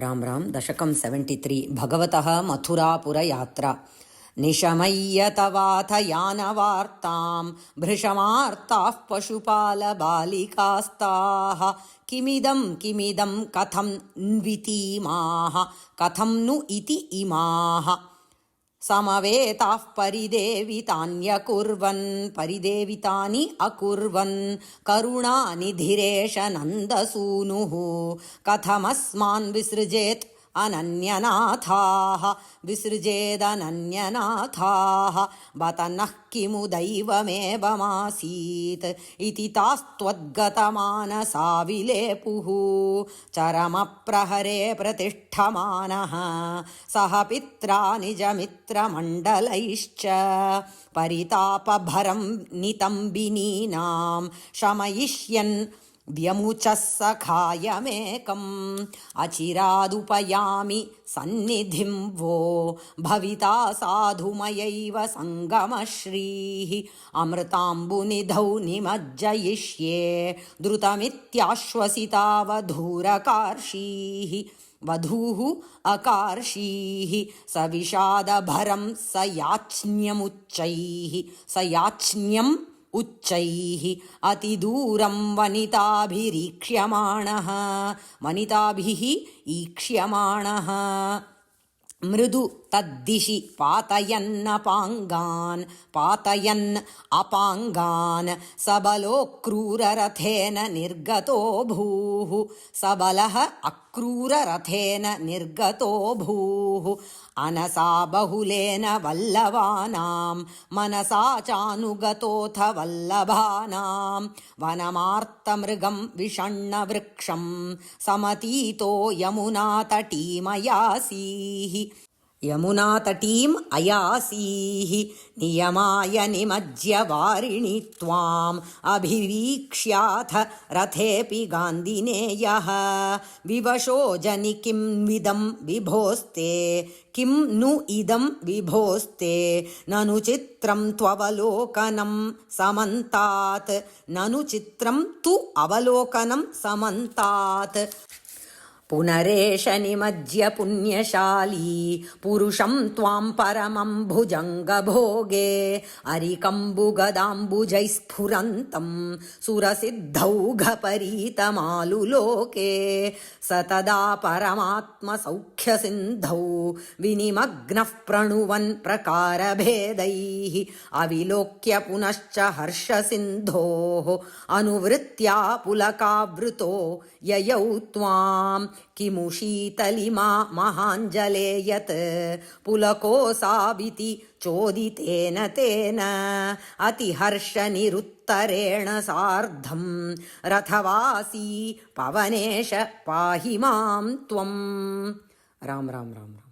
राम राम दशकं 73 भगवतः मथुरापुरयात्रा निशमय्यतवाथ यानवार्तां भृशमार्ताः पशुपालबालिकास्ताः किमिदं कथं न्वितीमाः कथं नु इति इमाः समवेताः परिदेवितानि अकुर्वन् करुणानिधिरेश नन्दसूनुः कथमस्मान् विसृजेत् विसृजेदनन्यनाथाः बत नः किमु दैवमेवमासीत् इति तास्त्वद्गतमानसा विलेपुः चरमप्रहरे प्रतिष्ठमानः सह पित्रा निजमित्रमण्डलैश्च परितापभरं नितम्बिनीनां शमयिष्यन् व्यमुचः सखायमेकम् अचिरादुपयामि सन्निधिं वो भविता साधुमयैव सङ्गमश्रीः अमृताम्बुनिधौ निमज्जयिष्ये द्रुतमित्याश्वसिता वधूः अकार्षीः स विषादभरं स याच्न्यम् उच्चैः अतिदूरं वनिताभिः ईक्ष्यमाणः मृदु तद्दिशि पातयन् अपाङ्गान् सबलोऽक्रूररथेन निर्गतो भूः अनसा बहुलेन वल्लभानां मनसा चानुगतोऽथ वल्लभानां वनमार्तमृगं विषण्णवृक्षं समतीतो यमुनातटीम् अयासीः नियमाय निमज्य वारिणि त्वाम् अभिवीक्ष्याथ रथेऽपि गान्धिनेयः विवशो जनि किं नु इदं विभोस्ते ननु चित्रं त्ववलोकनं समन्तात् पुनरेष निमज्य पुण्यशाली पुरुषं त्वां परमं भुजङ्गभोगे अरिकम्बुगदाम्बुजैस्फुरन्तं सुरसिद्धौघपरीतमालुलोके स तदा परमात्मसौख्यसिन्धौ विनिमग्नः प्रणुवन् प्रकारभेदैः अविलोक्य पुनश्च हर्षसिन्धोः अनुवृत्त्या पुलकावृतो ययौ त्वाम् किमु शीतलिमा महाञ्जले यत् पुलकोऽसाविति चोदितेन तेन अतिहर्षनिरुत्तरेण सार्धं रथवासी पवनेश पाहि मां त्वम् राम राम राम राम।